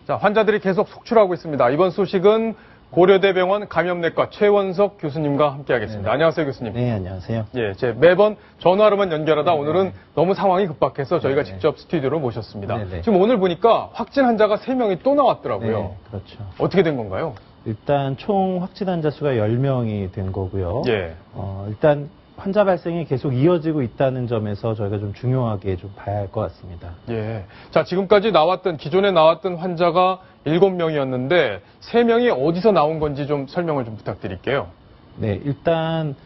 자, 환자들이 계속 속출하고 있습니다. 이번 소식은 고려대병원 감염내과 최원석 교수님과 함께하겠습니다. 안녕하세요, 교수님. 네, 안녕하세요. 예, 매번 전화로만 연결하다 오늘은 너무 상황이 급박해서 저희가 직접 스튜디오로 모셨습니다. 지금 오늘 보니까 확진 환자가 3명이 또 나왔더라고요. 네, 그렇죠. 어떻게 된 건가요? 일단 총 확진 환자 수가 10명이 된 거고요. 예. 일단 환자 발생이 계속 이어지고 있다는 점에서 저희가 좀 중요하게 좀 봐야 할 것 같습니다. 예. 자, 지금까지 기존에 나왔던 환자가 7명이었는데 3명이 어디서 나온 건지 좀 설명을 좀 부탁드릴게요. 네, 일단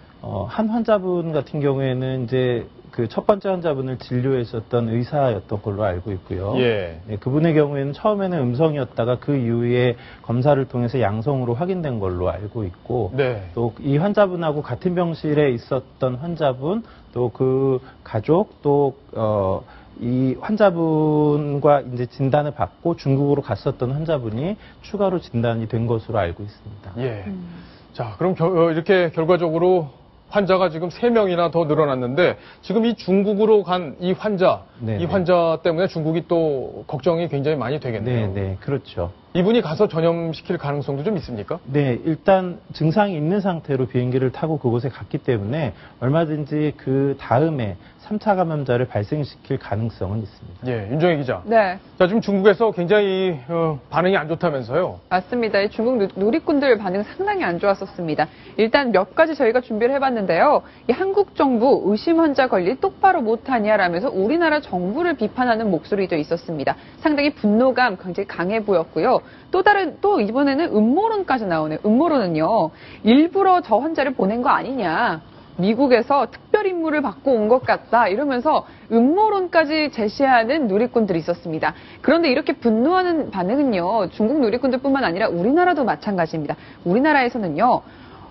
한 환자분 같은 경우에는 이제 그 첫 번째 환자분을 진료했었던 의사였던 걸로 알고 있고요. 예. 네, 그분의 경우에는 처음에는 음성이었다가 그 이후에 검사를 통해서 양성으로 확인된 걸로 알고 있고, 네. 또 이 환자분하고 같은 병실에 있었던 환자분, 또 그 가족, 또 이 환자분과 이제 진단을 받고 중국으로 갔었던 환자분이 추가로 진단이 된 것으로 알고 있습니다. 예. 자, 그럼 이렇게 결과적으로 환자가 지금 3명이나 더 늘어났는데 지금 이 중국으로 간 이 환자, 네네. 이 환자 때문에 중국이 또 걱정이 굉장히 많이 되겠네요. 네, 그렇죠. 이분이 가서 전염시킬 가능성도 좀 있습니까? 네, 일단 증상이 있는 상태로 비행기를 타고 그곳에 갔기 때문에 얼마든지 그 다음에 3차 감염자를 발생시킬 가능성은 있습니다. 예, 윤정혜 기자. 네. 자, 지금 중국에서 굉장히 반응이 안 좋다면서요? 맞습니다. 이 중국 누리꾼들 반응 상당히 안 좋았었습니다. 일단 몇 가지 저희가 준비를 해봤는데요. 이 한국 정부 의심 환자 관리 똑바로 못하냐라면서 우리나라 정부를 비판하는 목소리도 있었습니다. 상당히 분노감 굉장히 강해 보였고요. 또 이번에는 음모론까지 나오네요. 음모론은요. 일부러 저 환자를 보낸 거 아니냐. 미국에서 특별 임무를 받고 온 것 같다 이러면서 음모론까지 제시하는 누리꾼들이 있었습니다. 그런데 이렇게 분노하는 반응은요. 중국 누리꾼들뿐만 아니라 우리나라도 마찬가지입니다. 우리나라에서는요.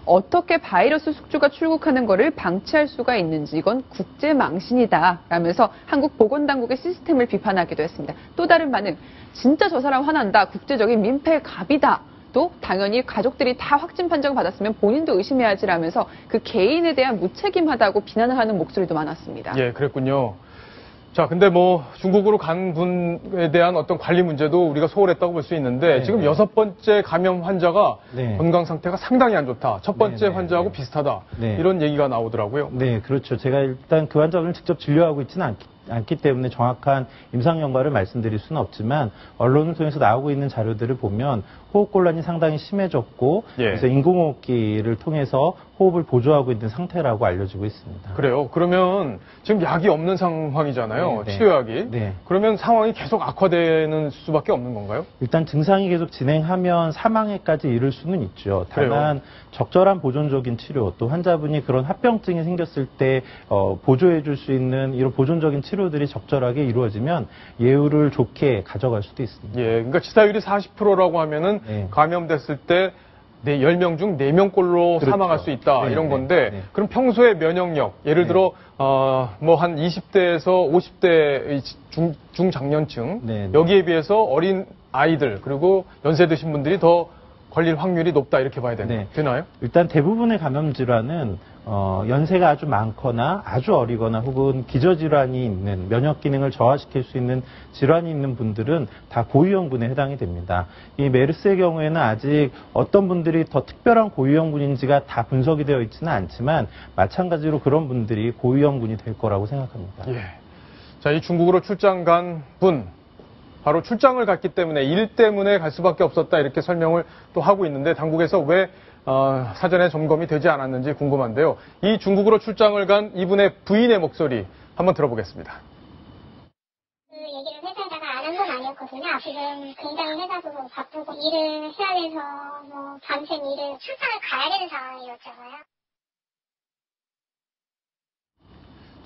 어떻게 바이러스 숙주가 출국하는 것을 방치할 수가 있는지 이건 국제망신이다 라면서 한국 보건당국의 시스템을 비판하기도 했습니다. 또 다른 반응, 진짜 저 사람 화난다. 국제적인 민폐갑이다. 또 당연히 가족들이 다 확진 판정을 받았으면 본인도 의심해야지라면서 그 개인에 대한 무책임하다고 비난을 하는 목소리도 많았습니다. 예, 그랬군요. 자, 근데 중국으로 간 분에 대한 어떤 관리 문제도 우리가 소홀했다고 볼 수 있는데 지금 6번째 감염 환자가 건강 상태가 상당히 안 좋다. 첫 번째 환자하고 비슷하다. 이런 얘기가 나오더라고요. 네, 그렇죠. 제가 일단 그 환자분을 직접 진료하고 있지는 않기 때문에 정확한 임상 연과를 말씀드릴 수는 없지만 언론을 통해서 나오고 있는 자료들을 보면 호흡곤란이 상당히 심해졌고 그래서 인공호흡기를 통해서 호흡을 보조하고 있는 상태라고 알려지고 있습니다. 그래요? 그러면 지금 약이 없는 상황이잖아요. 치료약이. 그러면 상황이 계속 악화되는 수밖에 없는 건가요? 일단 증상이 계속 진행하면 사망에까지 이를 수는 있죠. 다만 적절한 보존적인 치료, 또 환자분이 그런 합병증이 생겼을 때 보조해 줄 수 있는 이런 보존적인 치료들이 적절하게 이루어지면 예후를 좋게 가져갈 수도 있습니다. 예, 그러니까 치사율이 40%라고 하면은 감염됐을 때 10명 중 4명꼴로 사망할 수 있다 이런 건데 그럼 평소에 면역력 예를 들어 한 20대에서 50대 중장년층 여기에 비해서 어린 아이들 그리고 연세 드신 분들이 더 걸릴 확률이 높다 이렇게 봐야 되나요? 일단 대부분의 감염 질환은 연세가 아주 많거나 아주 어리거나 혹은 기저질환이 있는 면역 기능을 저하시킬 수 있는 질환이 있는 분들은 다 고위험군에 해당이 됩니다. 이 메르스의 경우에는 아직 어떤 분들이 더 특별한 고위험군인지가 다 분석이 되어 있지는 않지만 마찬가지로 그런 분들이 고위험군이 될 거라고 생각합니다. 예. 자, 이 중국으로 출장 간 분 바로 출장을 갔기 때문에 일 때문에 갈 수밖에 없었다 이렇게 설명을 또 하고 있는데 당국에서 왜 사전에 점검이 되지 않았는지 궁금한데요. 이 중국으로 출장을 간 이분의 부인의 목소리 한번 들어보겠습니다. 그 얘기를 회사에다가 안 한 건 아니었거든요. 지금 굉장히 회사도 바쁘고 일을 해야 돼서 밤샘 일을 출장을 가야 되는 상황이었잖아요.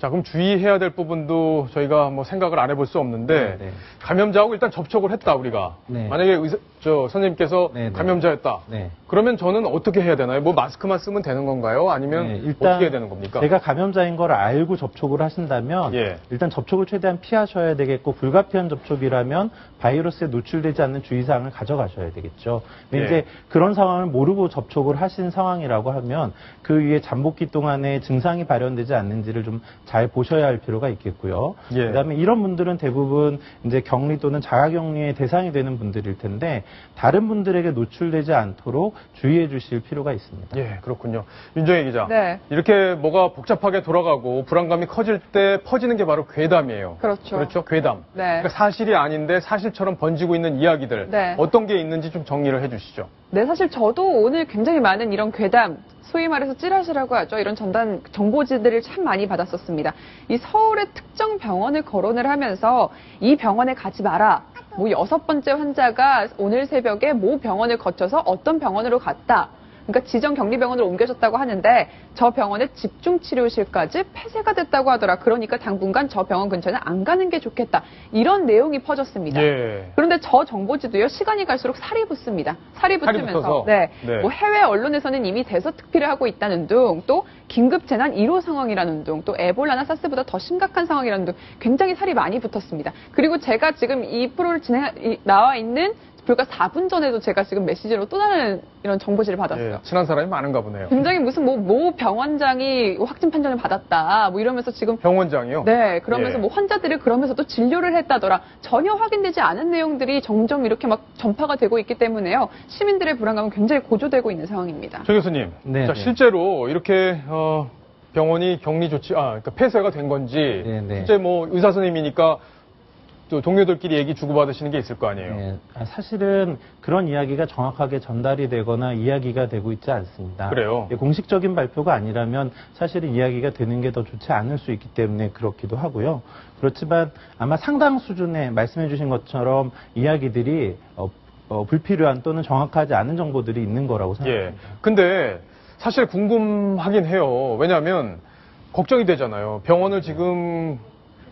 자, 그럼 주의해야 될 부분도 저희가 생각을 안 해볼 수 없는데 감염자하고 일단 접촉을 했다 우리가. 만약에 선생님께서 감염자였다. 그러면 저는 어떻게 해야 되나요? 마스크만 쓰면 되는 건가요? 아니면 일단 어떻게 해야 되는 겁니까? 제가 감염자인 걸 알고 접촉을 하신다면 일단 접촉을 최대한 피하셔야 되겠고 불가피한 접촉이라면 바이러스에 노출되지 않는 주의사항을 가져가셔야 되겠죠. 근데 이제 그런 상황을 모르고 접촉을 하신 상황이라고 하면 그 위에 잠복기 동안에 증상이 발현되지 않는지를 좀 잘 보셔야 할 필요가 있겠고요. 예. 그다음에 이런 분들은 대부분 이제 격리 또는 자가격리의 대상이 되는 분들일 텐데 다른 분들에게 노출되지 않도록 주의해 주실 필요가 있습니다. 예, 그렇군요. 윤정혜 기자. 네. 이렇게 뭐가 복잡하게 돌아가고 불안감이 커질 때 퍼지는 게 바로 괴담이에요. 그렇죠. 그렇죠. 괴담. 네. 그러니까 사실이 아닌데 사실처럼 번지고 있는 이야기들. 네. 어떤 게 있는지 좀 정리를 해 주시죠. 네, 사실 저도 오늘 굉장히 많은 이런 괴담, 소위 말해서 찌라시라고 하죠. 이런 전단 정보지들을 참 많이 받았었습니다. 이 서울의 특정 병원을 거론을 하면서 이 병원에 가지 마라. 뭐 6번째 환자가 오늘 새벽에 모 병원을 거쳐서 어떤 병원으로 갔다. 그러니까 지정 격리병원으로 옮겨졌다고 하는데 저 병원의 집중치료실까지 폐쇄가 됐다고 하더라. 그러니까 당분간 저 병원 근처는 안 가는 게 좋겠다. 이런 내용이 퍼졌습니다. 예. 그런데 저 정보지도요, 시간이 갈수록 살이 붙습니다. 살이 붙으면서 붙어서? 네, 네. 뭐 해외 언론에서는 이미 대서특필을 하고 있다는 둥, 또 긴급재난 1호 상황이라는 둥, 또 에볼라나 사스보다 더 심각한 상황이라는 둥, 굉장히 살이 많이 붙었습니다. 그리고 제가 지금 이 프로를 나와 있는 불과 4분 전에도 제가 지금 메시지로 또 다른 이런 정보지를 받았어요. 예, 친한 사람이 많은가 보네요. 굉장히 무슨 모 병원장이 확진 판정을 받았다, 뭐 이러면서 지금 병원장이요? 네, 그러면서 예. 뭐 환자들을 그러면서 또 진료를 했다더라. 전혀 확인되지 않은 내용들이 점점 이렇게 막 전파가 되고 있기 때문에요. 시민들의 불안감은 굉장히 고조되고 있는 상황입니다. 조 교수님. 네, 자, 네. 실제로 이렇게 병원이 격리 조치, 그러니까 폐쇄가 된 건지, 네, 네. 실제 뭐 의사 선생님이니까 또 동료들끼리 얘기 주고받으시는 게 있을 거 아니에요. 네, 사실은 그런 이야기가 정확하게 전달이 되거나 이야기가 되고 있지 않습니다. 그래요? 공식적인 발표가 아니라면 사실은 이야기가 되는 게 더 좋지 않을 수 있기 때문에 그렇기도 하고요. 그렇지만 아마 상당 수준의 말씀해 주신 것처럼 이야기들이 불필요한 또는 정확하지 않은 정보들이 있는 거라고 예. 생각합니다. 근데 사실 궁금하긴 해요. 왜냐하면 걱정이 되잖아요. 병원을 지금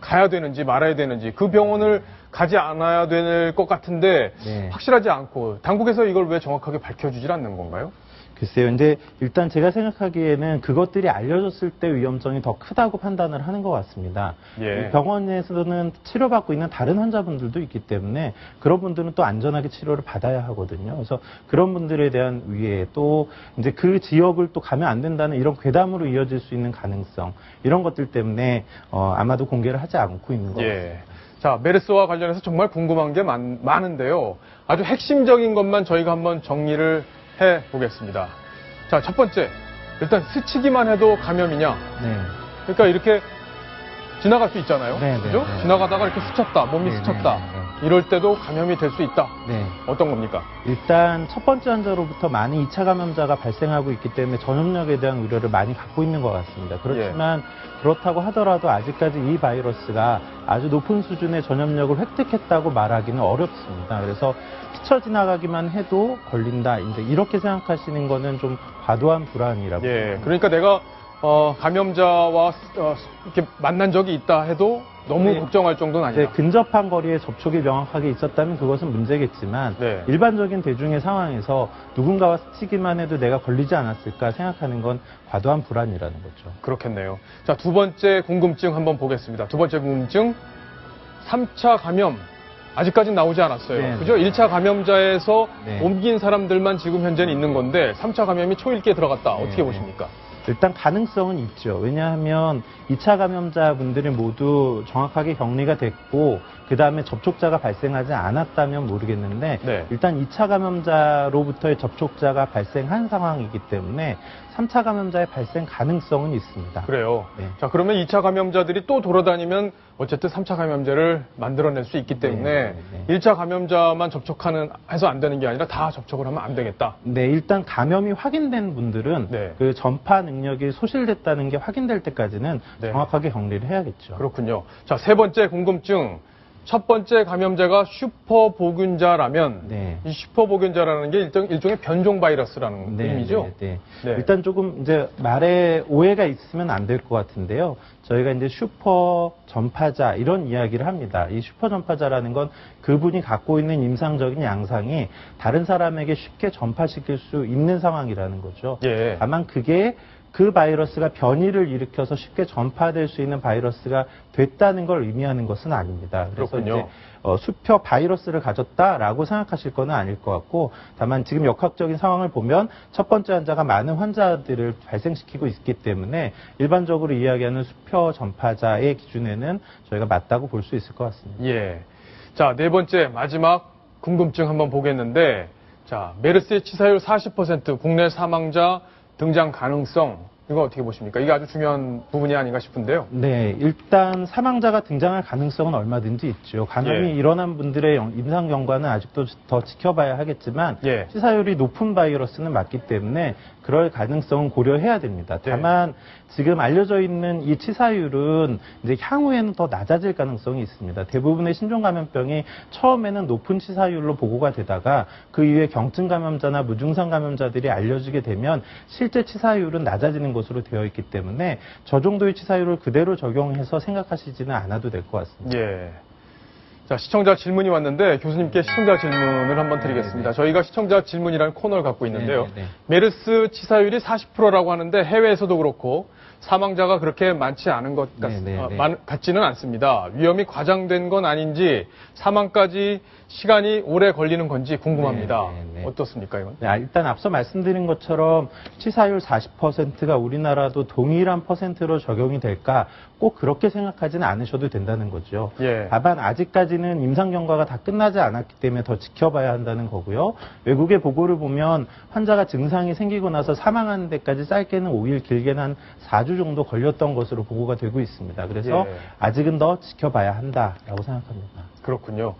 가야 되는지 말아야 되는지, 그 병원을 가지 않아야 될 것 같은데 네. 확실하지 않고 당국에서 이걸 왜 정확하게 밝혀주질 않는 건가요? 글쎄요. 근데 일단 제가 생각하기에는 그것들이 알려졌을 때 위험성이 더 크다고 판단을 하는 것 같습니다. 예. 병원에서는 치료받고 있는 다른 환자분들도 있기 때문에 그런 분들은 또 안전하게 치료를 받아야 하거든요. 그래서 그런 분들에 대한 위해 또 이제 그 지역을 또 가면 안 된다는 이런 괴담으로 이어질 수 있는 가능성, 이런 것들 때문에 아마도 공개를 하지 않고 있는 것 같습니다. 예. 자, 메르스와 관련해서 정말 궁금한 게 많은데요. 아주 핵심적인 것만 저희가 한번 정리를 해보겠습니다. 자, 첫 번째. 일단 스치기만 해도 감염이냐? 네. 그러니까 이렇게 지나갈 수 있잖아요. 네, 네, 그죠? 네. 지나가다가 이렇게 스쳤다, 몸이 네, 스쳤다. 네, 이럴 때도 감염이 될 수 있다. 네. 어떤 겁니까? 일단 첫 번째 환자로부터 많은 2차 감염자가 발생하고 있기 때문에 전염력에 대한 우려를 많이 갖고 있는 것 같습니다. 그렇지만 그렇다고 하더라도 아직까지 이 바이러스가 아주 높은 수준의 전염력을 획득했다고 말하기는 어렵습니다. 그래서 스쳐 지나가기만 해도 걸린다. 이제 이렇게 생각하시는 거는 좀 과도한 불안이라고. 예. 생각합니다. 그러니까 내가 감염자와 이렇게 만난 적이 있다 해도 너무 네. 걱정할 정도는 이제 아니다. 근접한 거리에 접촉이 명확하게 있었다면 그것은 문제겠지만 네. 일반적인 대중의 상황에서 누군가와 스치기만 해도 내가 걸리지 않았을까 생각하는 건 과도한 불안이라는 거죠. 그렇겠네요. 자, 두 번째 궁금증 한번 보겠습니다. 두 번째 궁금증, 3차 감염. 아직까지는 나오지 않았어요. 네. 그죠? 1차 감염자에서 네. 옮긴 사람들만 지금 현재는 있는 건데 3차 감염이 초일기에 들어갔다. 네. 어떻게 보십니까? 일단 가능성은 있죠. 왜냐하면 2차 감염자분들이 모두 정확하게 격리가 됐고 그 다음에 접촉자가 발생하지 않았다면 모르겠는데 네. 일단 2차 감염자로부터의 접촉자가 발생한 상황이기 때문에 3차 감염자의 발생 가능성은 있습니다. 그래요. 네. 자, 그러면 2차 감염자들이 또 돌아다니면 어쨌든 3차 감염자를 만들어낼 수 있기 때문에 네. 1차 감염자만 해서 안 되는 게 아니라 다 접촉을 하면 안 되겠다. 네, 일단 감염이 확인된 분들은 네. 그 전파 능력이 소실됐다는 게 확인될 때까지는 네. 정확하게 격리를 해야겠죠. 그렇군요. 자, 세 번째 궁금증. 첫 번째 감염자가 슈퍼보균자라면 네. 이 슈퍼보균자라는 게 일종의 변종 바이러스라는 의미죠. 네. 네. 일단 조금 이제 말에 오해가 있으면 안 될 것 같은데요. 저희가 이제 슈퍼 전파자 이런 이야기를 합니다. 이 슈퍼 전파자라는 건 그분이 갖고 있는 임상적인 양상이 다른 사람에게 쉽게 전파시킬 수 있는 상황이라는 거죠. 예. 다만 그게 그 바이러스가 변이를 일으켜서 쉽게 전파될 수 있는 바이러스가 됐다는 걸 의미하는 것은 아닙니다. 그래서 그렇군요. 이제 수표 바이러스를 가졌다라고 생각하실 건 아닐 것 같고, 다만 지금 역학적인 상황을 보면 첫 번째 환자가 많은 환자들을 발생시키고 있기 때문에 일반적으로 이야기하는 수표 전파자의 기준에는 저희가 맞다고 볼 수 있을 것 같습니다. 예. 자, 네 번째 마지막 궁금증 한번 보겠는데, 자, 메르스의 치사율 40%, 국내 사망자 등장 가능성, 이거 어떻게 보십니까? 이게 아주 중요한 부분이 아닌가 싶은데요. 네, 일단 사망자가 등장할 가능성은 얼마든지 있죠. 감염이 예. 일어난 분들의 임상 경과는 아직도 더 지켜봐야 하겠지만 예. 치사율이 높은 바이러스는 맞기 때문에 그럴 가능성은 고려해야 됩니다. 다만 지금 알려져 있는 이 치사율은 이제 향후에는 더 낮아질 가능성이 있습니다. 대부분의 신종 감염병이 처음에는 높은 치사율로 보고가 되다가 그 이후에 경증 감염자나 무증상 감염자들이 알려지게 되면 실제 치사율은 낮아지는 것으로 되어 있기 때문에 저 정도의 치사율을 그대로 적용해서 생각하시지는 않아도 될 것 같습니다. 예. 자, 시청자 질문이 왔는데 교수님께 시청자 질문을 한번 드리겠습니다. 저희가 시청자 질문이라는 코너를 갖고 있는데요. 메르스 치사율이 40%라고 하는데 해외에서도 그렇고 사망자가 그렇게 많지 않은 것 같지는 않습니다. 위험이 과장된 건 아닌지 사망까지 시간이 오래 걸리는 건지 궁금합니다. 어떻습니까, 이건? 네, 일단 앞서 말씀드린 것처럼 치사율 40%가 우리나라도 동일한 퍼센트로 적용이 될까 꼭 그렇게 생각하지는 않으셔도 된다는 거죠. 예. 다만 아직까지는 임상 경과가 다 끝나지 않았기 때문에 더 지켜봐야 한다는 거고요. 외국의 보고를 보면 환자가 증상이 생기고 나서 사망하는 데까지 짧게는 5일, 길게는 한 4주 정도 걸렸던 것으로 보고가 되고 있습니다. 그래서 아직은 더 지켜봐야 한다라고 생각합니다. 그렇군요.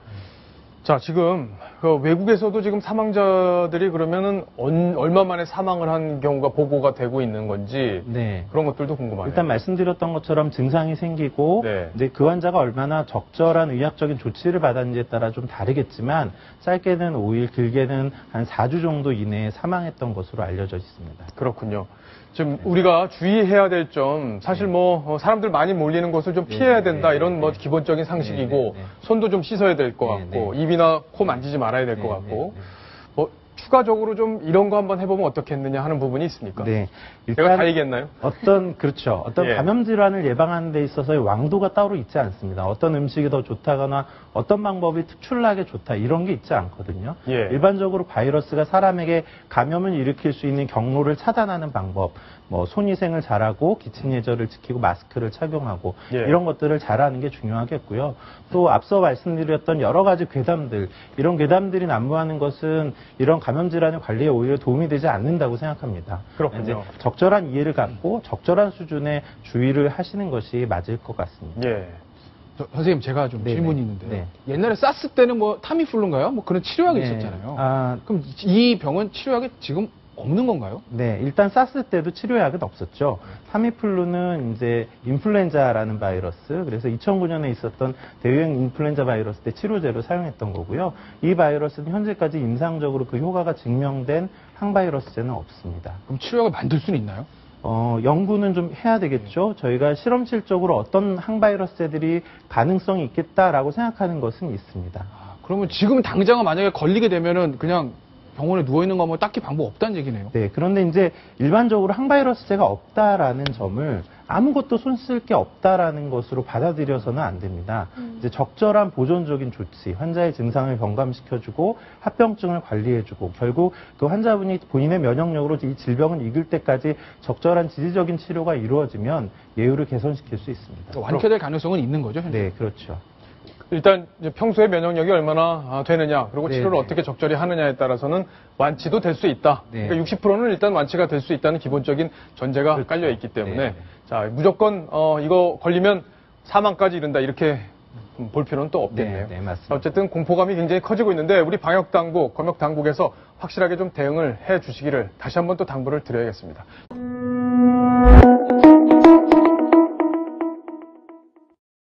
자, 지금 그 외국에서도 지금 사망자들이 그러면은 얼마 만에 사망을 한 경우가 보고가 되고 있는 건지 그런 것들도 궁금하네요. 일단 말씀드렸던 것처럼 증상이 생기고 이제 그 환자가 얼마나 적절한 의학적인 조치를 받았는지에 따라 좀 다르겠지만 짧게는 5일, 길게는 한 4주 정도 이내에 사망했던 것으로 알려져 있습니다. 그렇군요. 지금 우리가 주의해야 될 점, 사실 뭐 사람들 많이 몰리는 곳을 좀 피해야 된다 이런 뭐 기본적인 상식이고 손도 좀 씻어야 될 것 같고 입이나 코 만지지 말아야 될 것 같고 뭐 추가적으로 좀 이런 거 한번 해보면 어떻겠느냐 하는 부분이 있습니까? 네. 제가 다 얘기했나요? 어떤 감염 질환을 예방하는 데 있어서의 왕도가 따로 있지 않습니다. 어떤 음식이 더 좋다거나 어떤 방법이 특출나게 좋다 이런 게 있지 않거든요. 일반적으로 바이러스가 사람에게 감염을 일으킬 수 있는 경로를 차단하는 방법, 뭐 손위생을 잘하고 기침 예절을 지키고 마스크를 착용하고 이런 것들을 잘하는 게 중요하겠고요. 또 앞서 말씀드렸던 여러 가지 괴담들, 이런 괴담들이 난무하는 것은 이런 감염 질환의 관리에 오히려 도움이 되지 않는다고 생각합니다. 그렇군요. 적절한 이해를 갖고 적절한 수준의 주의를 하시는 것이 맞을 것 같습니다. 선생님, 제가 좀 질문이 있는데요. 옛날에 사스 때는 뭐 타미플루인가요? 뭐 그런 치료약이 있었잖아요. 그럼 이 병은 치료약이 지금 없는 건가요? 네, 일단 사스 때도 치료약은 없었죠. 타미플루는 이제 인플루엔자라는 바이러스, 그래서 2009년에 있었던 대유행 인플루엔자 바이러스 때 치료제로 사용했던 거고요. 이 바이러스는 현재까지 임상적으로 그 효과가 증명된 항바이러스제는 없습니다. 그럼 치료약을 만들 수는 있나요? 연구는 좀 해야 되겠죠. 저희가 실험실적으로 어떤 항바이러스제들이 가능성이 있겠다라고 생각하는 것은 있습니다. 그러면 지금 당장은 만약에 걸리게 되면은 그냥 병원에 누워있는 거 뭐 딱히 방법 없다는 얘기네요. 네, 그런데 이제 일반적으로 항바이러스제가 없다라는 점을 아무것도 손쓸 게 없다라는 것으로 받아들여서는 안 됩니다. 이제 적절한 보존적인 조치, 환자의 증상을 경감시켜주고 합병증을 관리해주고 결국 그 환자분이 본인의 면역력으로 이 질병을 이길 때까지 적절한 지지적인 치료가 이루어지면 예후를 개선시킬 수 있습니다. 완쾌될 가능성은 있는 거죠, 현재? 네, 그렇죠. 일단 평소에 면역력이 얼마나 되느냐, 그리고 치료를 어떻게 적절히 하느냐에 따라서는 완치도 될 수 있다. 그러니까 60%는 일단 완치가 될 수 있다는 기본적인 전제가 깔려 있기 때문에 자, 무조건 이거 걸리면 사망까지 이른다 이렇게 볼 필요는 또 없겠네요. 맞습니다. 어쨌든 공포감이 굉장히 커지고 있는데 우리 방역당국, 검역당국에서 확실하게 좀 대응을 해 주시기를 다시 한번 또 당부를 드려야겠습니다.